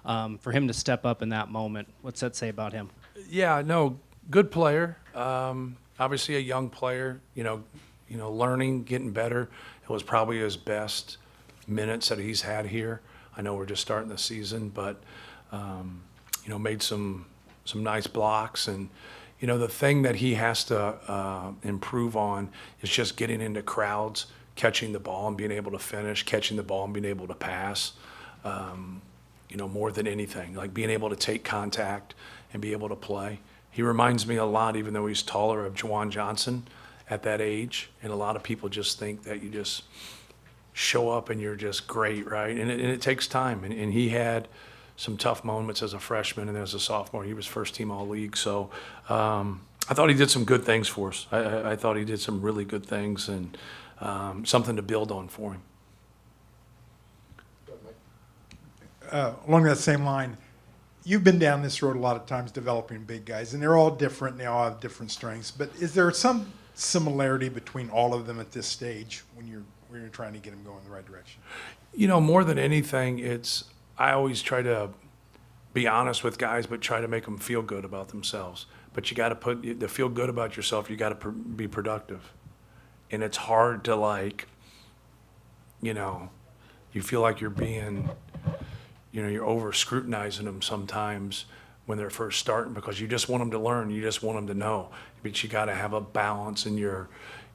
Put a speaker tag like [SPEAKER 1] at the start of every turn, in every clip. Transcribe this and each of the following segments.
[SPEAKER 1] For him to step up in that moment, what's that say about him?
[SPEAKER 2] Yeah, no, good player. Obviously, a young player. Learning, getting better. It was probably his best minutes that he's had here. I know we're just starting the season, but made some nice blocks. And the thing that he has to improve on is just getting into crowds, catching the ball and being able to finish, catching the ball and being able to pass. More than anything, like being able to take contact and be able to play. He reminds me a lot, even though he's taller, of Juwan Johnson at that age. And a lot of people just think that you just show up and you're just great, right? And it takes time. And he had some tough moments as a freshman and as a sophomore. He was first team All-League. So I thought he did some good things for us. I thought he did some really good things and something to build on for him.
[SPEAKER 3] Along that same line, you've been down this road a lot of times developing big guys, and they're all different. They all have different strengths. But is there some similarity between all of them at this stage when you're trying to get them going in the right direction?
[SPEAKER 2] More than anything, I always try to be honest with guys, but try to make them feel good about themselves. But you got to feel good about yourself. You got to be productive, and it's hard to you feel like you're being. You're over scrutinizing them sometimes when they're first starting because you just want them to learn. You just want them to know. But you got to have a balance in your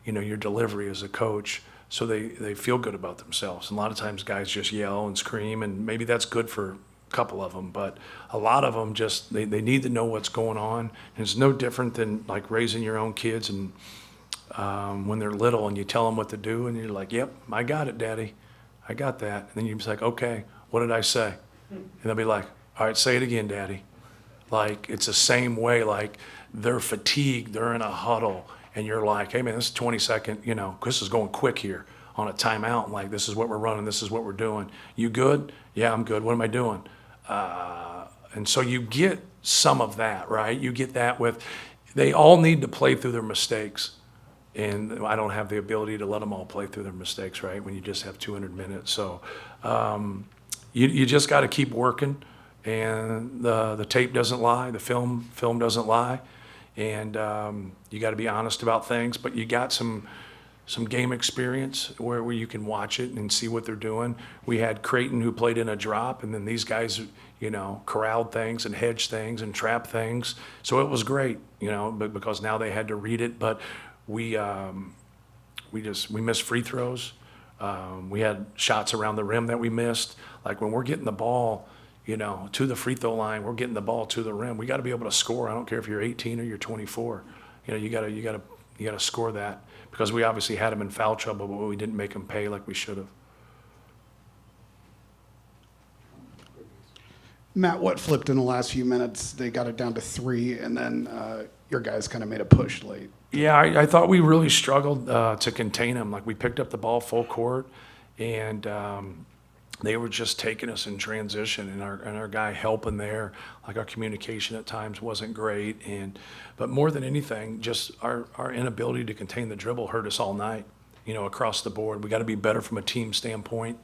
[SPEAKER 2] delivery as a coach so they feel good about themselves. And a lot of times guys just yell and scream, and maybe that's good for a couple of them. But a lot of them just, they need to know what's going on. And it's no different than like raising your own kids and when they're little and you tell them what to do and you're like, yep, I got it, Daddy. I got that. And then you're just like, okay, what did I say? And they'll be like, all right, say it again, Daddy. Like, it's the same way, like, they're fatigued, they're in a huddle, and you're like, hey, man, this is 20-second, this is going quick here on a timeout. And like, this is what we're running, this is what we're doing. You good? Yeah, I'm good. What am I doing? And so you get some of that, right? You get that they all need to play through their mistakes. And I don't have the ability to let them all play through their mistakes, right, when you just have 200 minutes. So you just got to keep working, and the tape doesn't lie, the film doesn't lie, and you got to be honest about things. But you got some game experience where you can watch it and see what they're doing. We had Creighton who played in a drop, and then these guys, corralled things and hedged things and trapped things. So it was great, but because now they had to read it. But we missed free throws. We had shots around the rim that we missed. Like when we're getting the ball, to the free throw line, we're getting the ball to the rim. We got to be able to score. I don't care if you're 18 or you're 24. You got to score that because we obviously had them in foul trouble, but we didn't make them pay like we should have.
[SPEAKER 4] Matt, what flipped in the last few minutes? They got it down to 3, and then your guys kind of made a push late.
[SPEAKER 2] Yeah, I thought we really struggled to contain them. Like we picked up the ball full court, and they were just taking us in transition, and our guy helping there. Like our communication at times wasn't great, but more than anything, just our inability to contain the dribble hurt us all night. Across the board, we got to be better from a team standpoint,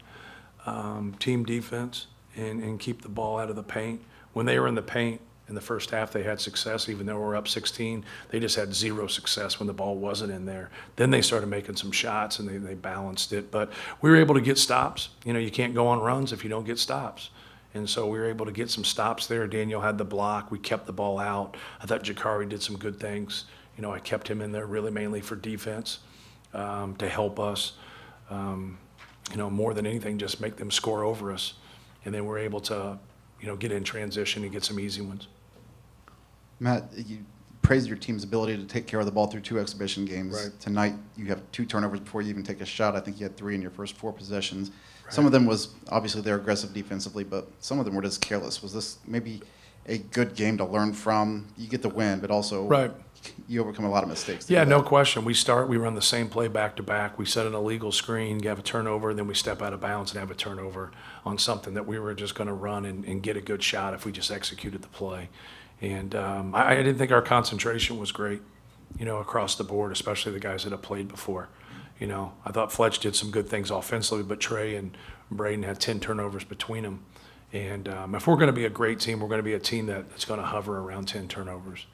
[SPEAKER 2] team defense, and keep the ball out of the paint. When they were in the paint, in the first half, they had success, even though we're up 16. They just had zero success when the ball wasn't in there. Then they started making some shots, and they balanced it. But we were able to get stops. You can't go on runs if you don't get stops. And so we were able to get some stops there. Daniel had the block. We kept the ball out. I thought Jakari did some good things. I kept him in there really mainly for defense to help us. More than anything, just make them score over us. And then we're able to, get in transition and get some easy ones.
[SPEAKER 5] Matt, you praised your team's ability to take care of the ball through 2 exhibition games.
[SPEAKER 2] Right.
[SPEAKER 5] Tonight, you have 2 turnovers before you even take a shot. I think you had 3 in your first 4 possessions. Right. Some of them was, obviously, they're aggressive defensively, but some of them were just careless. Was this maybe a good game to learn from? You get the win, but also
[SPEAKER 2] right.
[SPEAKER 5] You overcome a lot of mistakes.
[SPEAKER 2] Yeah, no question. We run the same play back to back. We set an illegal screen, have a turnover, then we step out of bounds and have a turnover on something that we were just going to run and get a good shot if we just executed the play. And I didn't think our concentration was great, across the board, especially the guys that have played before. I thought Fletch did some good things offensively, but Trey and Braden had 10 turnovers between them. And if we're going to be a great team, we're going to be a team that's going to hover around 10 turnovers.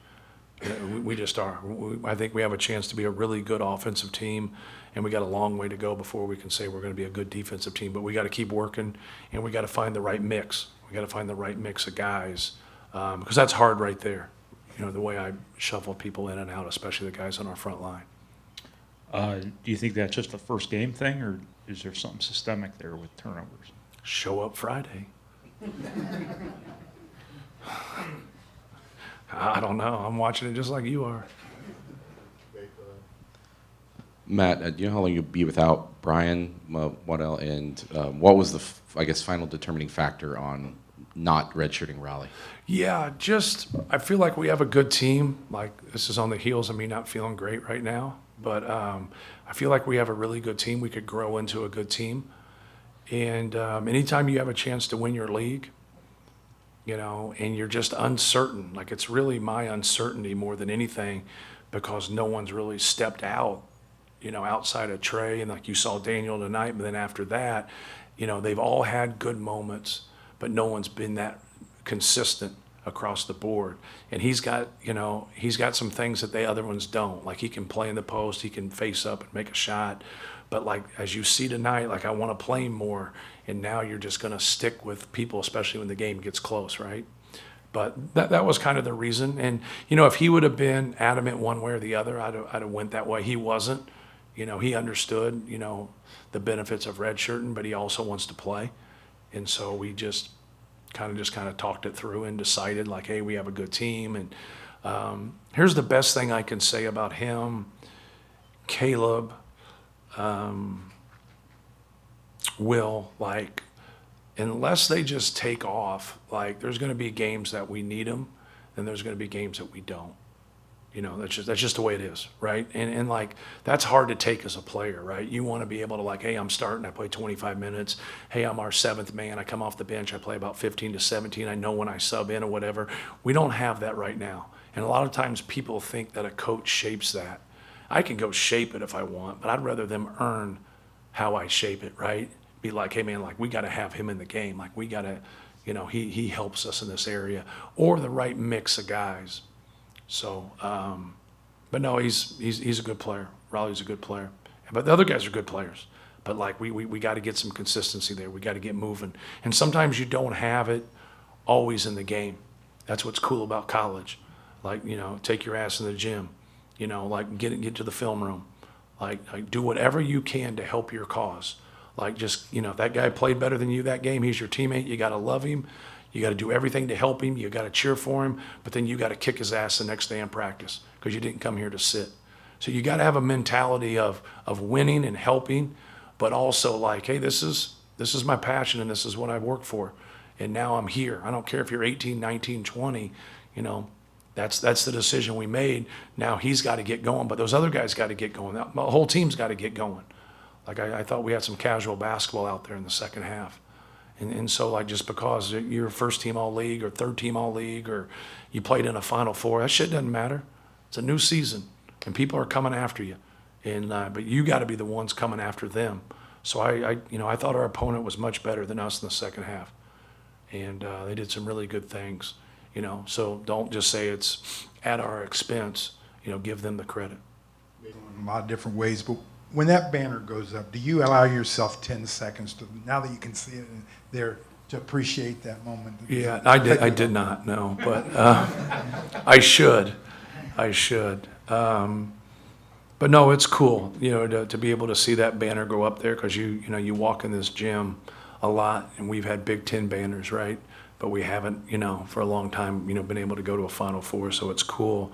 [SPEAKER 2] We just are. I think we have a chance to be a really good offensive team, and we got a long way to go before we can say we're going to be a good defensive team. But we got to keep working, and we got to find the right mix. We got to find the right mix of guys, because that's hard right there. You know, the way I shuffle people in and out, especially the guys on our front line.
[SPEAKER 6] Do you think that's just a first game thing, or is there something systemic there with turnovers?
[SPEAKER 2] Show up Friday. I don't know. I'm watching it just like you are.
[SPEAKER 7] Matt, do you know how long you'll be without Brian Waddell, and what was the, I guess, final determining factor on not redshirting Raleigh?
[SPEAKER 2] Yeah, just I feel like we have a good team. Like, this is on the heels of me not feeling great right now, but I feel like we have a really good team. We could grow into a good team. And anytime you have a chance to win your league, you know, and you're just uncertain, like it's really my uncertainty more than anything, because no one's really stepped out, you know, outside of Trey, and like you saw Daniel tonight, but then after that, you know, they've all had good moments, but no one's been that consistent across the board. And he's got, you know, he's got some things that the other ones don't. Like, he can play in the post, he can face up and make a shot. But like, as you see tonight, like, I want to play him more. And now you're just going to stick with people, especially when the game gets close, right? But that was kind of the reason. And, you know, if he would have been adamant one way or the other, I'd have went that way. He wasn't. You know, he understood, you know, the benefits of redshirting, but he also wants to play. And so we just kind of talked it through and decided, like, hey, we have a good team. And here's the best thing I can say about him, Caleb, Will, like, unless they just take off, like, there's going to be games that we need them, and there's going to be games that we don't. You know, that's just the way it is, right? And like, that's hard to take as a player, right? You want to be able to, like, hey, I'm starting, I play 25 minutes. Hey, I'm our seventh man. I come off the bench, I play about 15 to 17. I know when I sub in or whatever. We don't have that right now. And a lot of times people think that a coach shapes that. I can go shape it if I want, but I'd rather them earn how I shape it, right? Be like, hey, man, like, we got to have him in the game. Like, we got to, you know, he helps us in this area, or the right mix of guys. So, but no, he's a good player. Raleigh's a good player. But the other guys are good players. But like, we got to get some consistency there. We got to get moving. And sometimes you don't have it always in the game. That's what's cool about college. Like, you know, take your ass in the gym. You know, like, get to the film room. Like do whatever you can to help your cause. Like, just, you know, if that guy played better than you that game, he's your teammate. You got to love him. You got to do everything to help him. You got to cheer for him, but then you got to kick his ass the next day in practice, because you didn't come here to sit. So you got to have a mentality of winning and helping, but also like, hey, this is my passion, and this is what I've worked for, and now I'm here. I don't care if you're 18, 19, 20. You know, that's the decision we made. Now he's got to get going, but those other guys got to get going. The whole team's got to get going. Like, I thought we had some casual basketball out there in the second half. And so, like, just because you're first team all league or third team all league, or you played in a Final Four, that shit doesn't matter. It's a new season, and people are coming after you. And but you got to be the ones coming after them. So I thought our opponent was much better than us in the second half, and they did some really good things. You know, so don't just say it's at our expense. You know, give them the credit.
[SPEAKER 3] In a lot of different ways, but when that banner goes up, do you allow yourself 10 seconds to, now that you can see it there, to appreciate that moment?
[SPEAKER 2] Yeah, I did not, no, but I should. But no, it's cool, you know, to be able to see that banner go up there, because you know, you walk in this gym a lot, and we've had Big Ten banners, right? But we haven't, you know, for a long time, you know, been able to go to a Final Four, so it's cool.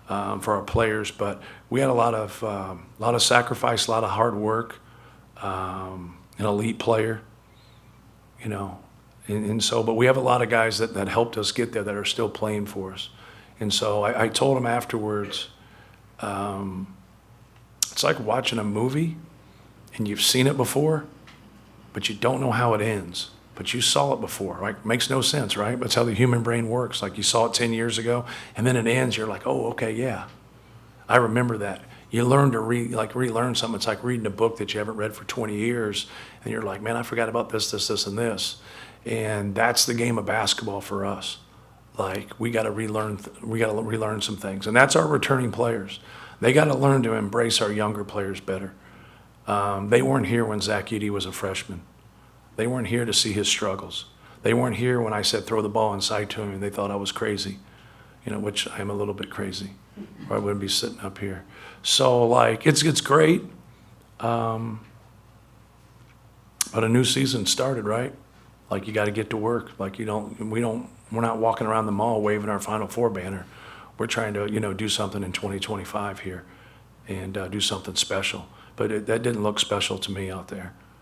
[SPEAKER 2] For our players, but we had a lot of sacrifice, a lot of hard work, an elite player, you know, and so, but we have a lot of guys that helped us get there that are still playing for us. And so I told him afterwards, it's like watching a movie and you've seen it before, but you don't know how it ends. But you saw it before, like, makes no sense, right? That's how the human brain works. Like, you saw it 10 years ago, and then it ends, you're like, oh, okay, yeah, I remember that. You learn to relearn something. It's like reading a book that you haven't read for 20 years, and you're like, man, I forgot about this, and this. And that's the game of basketball for us. Like, we got to relearn some things. And that's our returning players. They got to learn to embrace our younger players better. They weren't here when Zach Edey was a freshman. They weren't here to see his struggles. They weren't here when I said throw the ball inside to him and they thought I was crazy, which I am a little bit crazy, or I wouldn't be sitting up here. So, like, it's great. But a new season started, right? Like, you got to get to work. Like, we're not walking around the mall waving our Final Four banner. We're trying to, do something in 2025 here and do something special. But that didn't look special to me out there.